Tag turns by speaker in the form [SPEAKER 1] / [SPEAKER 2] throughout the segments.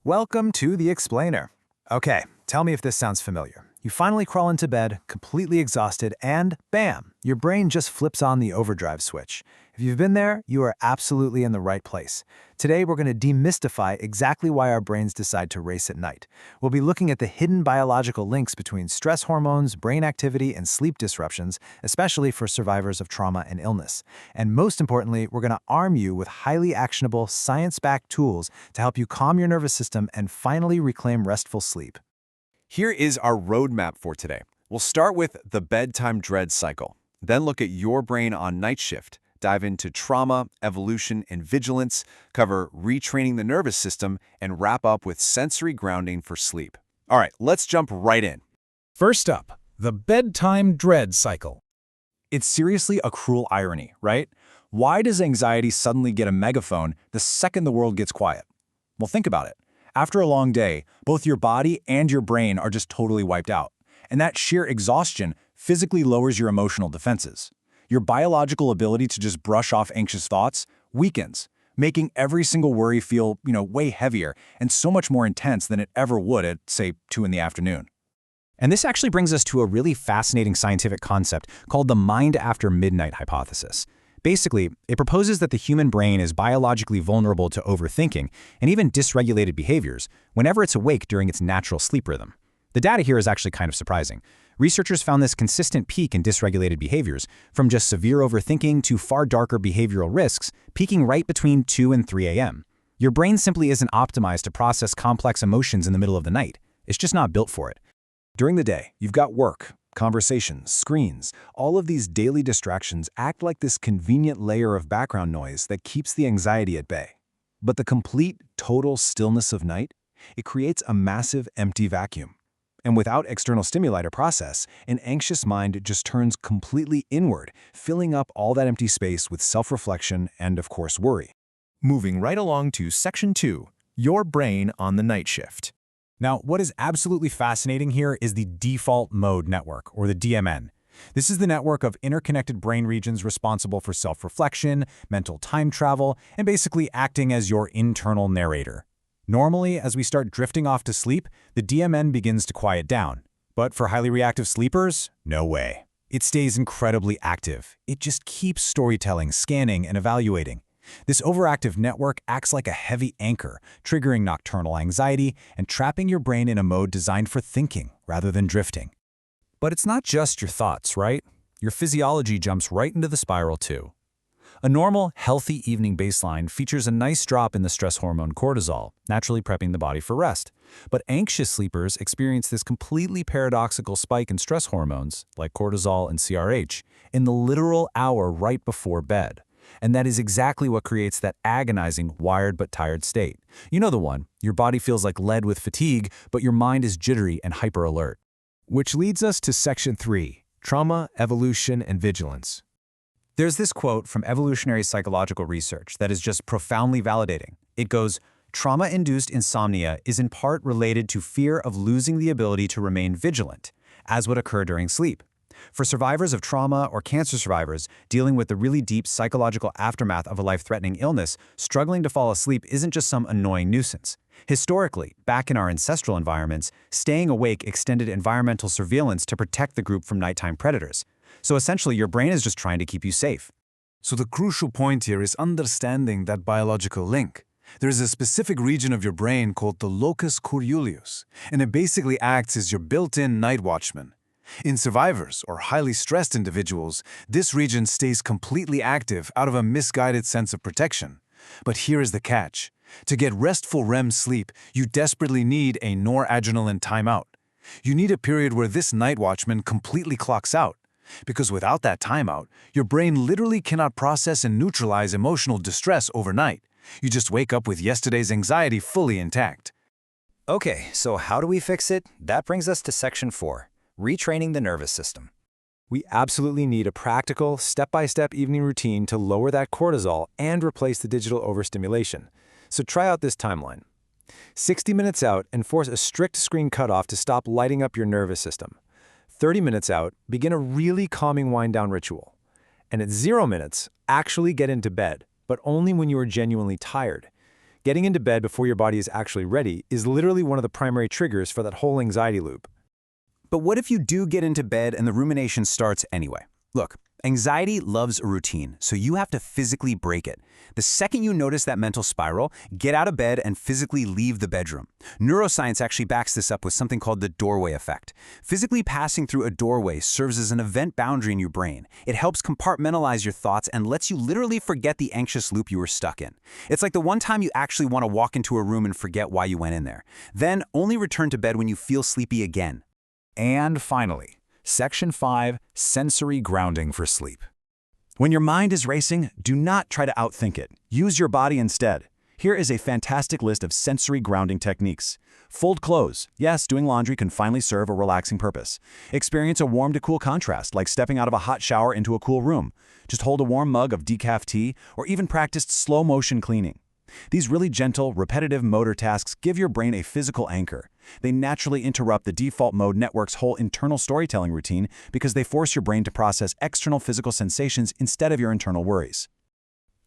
[SPEAKER 1] Welcome to The Explainer. Okay, tell me if this sounds familiar. You finally crawl into bed, completely exhausted, and bam, your brain just flips on the overdrive switch. If you've been there, you are absolutely in the right place. Today, we're going to demystify exactly why our brains decide to race at night. We'll be looking at the hidden biological links between stress hormones, brain activity, and sleep disruptions, especially for survivors of trauma and illness. And most importantly, we're going to arm you with highly actionable, science-backed tools to help you calm your nervous system and finally reclaim restful sleep.
[SPEAKER 2] Here is our roadmap for today. We'll start with the bedtime dread cycle, then look at your brain on night shift, dive into trauma, evolution, and vigilance, cover retraining the nervous system, and wrap up with sensory grounding for sleep. All right, let's jump right in.
[SPEAKER 3] First up, the bedtime dread cycle.
[SPEAKER 1] It's seriously a cruel irony, right? Why does anxiety suddenly get a megaphone the second the world gets quiet? Well, think about it. After a long day, both your body and your brain are just totally wiped out. And that sheer exhaustion physically lowers your emotional defenses. Your biological ability to just brush off anxious thoughts weakens, making every single worry feel, way heavier and so much more intense than it ever would at, say, 2 in the afternoon.
[SPEAKER 4] And this actually brings us to a really fascinating scientific concept called the mind after midnight hypothesis. Basically, it proposes that the human brain is biologically vulnerable to overthinking and even dysregulated behaviors whenever it's awake during its natural sleep rhythm. The data here is actually kind of surprising. Researchers found this consistent peak in dysregulated behaviors, from just severe overthinking to far darker behavioral risks, peaking right between 2 and 3 a.m. Your brain simply isn't optimized to process complex emotions in the middle of the night. It's just not built for it.
[SPEAKER 1] During the day, you've got work, conversations, screens. All of these daily distractions act like this convenient layer of background noise that keeps the anxiety at bay. But the complete, total stillness of night, it creates a massive empty vacuum. And without external stimuli to process, an anxious mind just turns completely inward, filling up all that empty space with self-reflection and, of course, worry.
[SPEAKER 5] Moving right along to Section 2, Your Brain on the Night Shift.
[SPEAKER 3] Now, what is absolutely fascinating here is the default mode network, or the DMN. This is the network of interconnected brain regions responsible for self-reflection, mental time travel, and basically acting as your internal narrator. Normally, as we start drifting off to sleep, the DMN begins to quiet down. But for highly reactive sleepers, no way. It stays incredibly active. It just keeps storytelling, scanning, and evaluating. This overactive network acts like a heavy anchor, triggering nocturnal anxiety and trapping your brain in a mode designed for thinking rather than drifting.
[SPEAKER 4] But it's not just your thoughts, right? Your physiology jumps right into the spiral too. A normal, healthy evening baseline features a nice drop in the stress hormone cortisol, naturally prepping the body for rest. But anxious sleepers experience this completely paradoxical spike in stress hormones, like cortisol and CRH, in the literal hour right before bed. And that is exactly what creates that agonizing, wired but tired state. You know the one. Your body feels like lead with fatigue, but your mind is jittery and hyper-alert.
[SPEAKER 5] Which leads us to Section 3, Trauma, Evolution, and Vigilance.
[SPEAKER 4] There's this quote from evolutionary psychological research that is just profoundly validating. It goes, "Trauma-induced insomnia is in part related to fear of losing the ability to remain vigilant, as would occur during sleep. For survivors of trauma or cancer survivors dealing with the really deep psychological aftermath of a life-threatening illness, struggling to fall asleep isn't just some annoying nuisance. Historically, back in our ancestral environments, staying awake extended environmental surveillance to protect the group from nighttime predators. So essentially, your brain is just trying to keep you safe."
[SPEAKER 6] So the crucial point here is understanding that biological link. There is a specific region of your brain called the locus coeruleus, and it basically acts as your built-in night watchman. In survivors or highly stressed individuals, this region stays completely active out of a misguided sense of protection. But here is the catch. To get restful REM sleep, you desperately need a noradrenaline timeout. You need a period where this night watchman completely clocks out. Because without that timeout, your brain literally cannot process and neutralize emotional distress overnight. You just wake up with yesterday's anxiety fully intact.
[SPEAKER 4] Okay, so how do we fix it? That brings us to Section 4. Retraining the nervous system.
[SPEAKER 1] We absolutely need a practical, step-by-step evening routine to lower that cortisol and replace the digital overstimulation. So try out this timeline. 60 minutes out and force a strict screen cutoff to stop lighting up your nervous system. 30 minutes out, begin a really calming wind-down ritual. And at 0 minutes, actually get into bed, but only when you are genuinely tired. Getting into bed before your body is actually ready is literally one of the primary triggers for that whole anxiety loop.
[SPEAKER 4] But what if you do get into bed and the rumination starts anyway? Look, anxiety loves a routine, so you have to physically break it. The second you notice that mental spiral, get out of bed and physically leave the bedroom. Neuroscience actually backs this up with something called the doorway effect. Physically passing through a doorway serves as an event boundary in your brain. It helps compartmentalize your thoughts and lets you literally forget the anxious loop you were stuck in. It's like the one time you actually want to walk into a room and forget why you went in there. Then only return to bed when you feel sleepy again.
[SPEAKER 3] And finally, Section 5, Sensory Grounding for Sleep. When your mind is racing, do not try to outthink it. Use your body instead. Here is a fantastic list of sensory grounding techniques. Fold clothes. Yes, doing laundry can finally serve a relaxing purpose. Experience a warm to cool contrast, like stepping out of a hot shower into a cool room. Just hold a warm mug of decaf tea, or even practice slow motion cleaning. These really gentle, repetitive motor tasks give your brain a physical anchor. They naturally interrupt the default mode network's whole internal storytelling routine because they force your brain to process external physical sensations instead of your internal worries.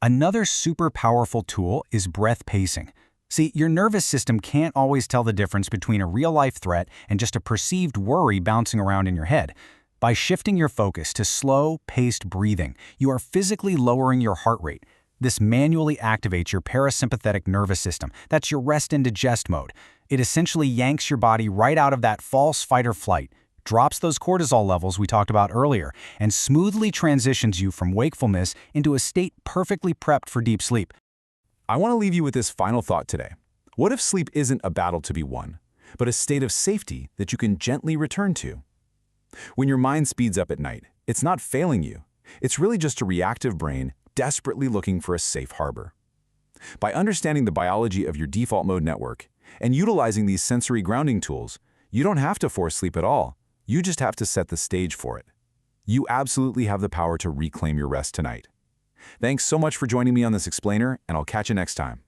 [SPEAKER 4] Another super powerful tool is breath pacing. See, your nervous system can't always tell the difference between a real-life threat and just a perceived worry bouncing around in your head. By shifting your focus to slow, paced breathing, you are physically lowering your heart rate. This manually activates your parasympathetic nervous system. That's your rest and digest mode. It essentially yanks your body right out of that false fight or flight, drops those cortisol levels we talked about earlier, and smoothly transitions you from wakefulness into a state perfectly prepped for deep sleep.
[SPEAKER 3] I want to leave you with this final thought today. What if sleep isn't a battle to be won, but a state of safety that you can gently return to? When your mind speeds up at night, it's not failing you. It's really just a reactive brain desperately looking for a safe harbor. By understanding the biology of your default mode network and utilizing these sensory grounding tools, you don't have to force sleep at all. You just have to set the stage for it. You absolutely have the power to reclaim your rest tonight. Thanks so much for joining me on this explainer, and I'll catch you next time.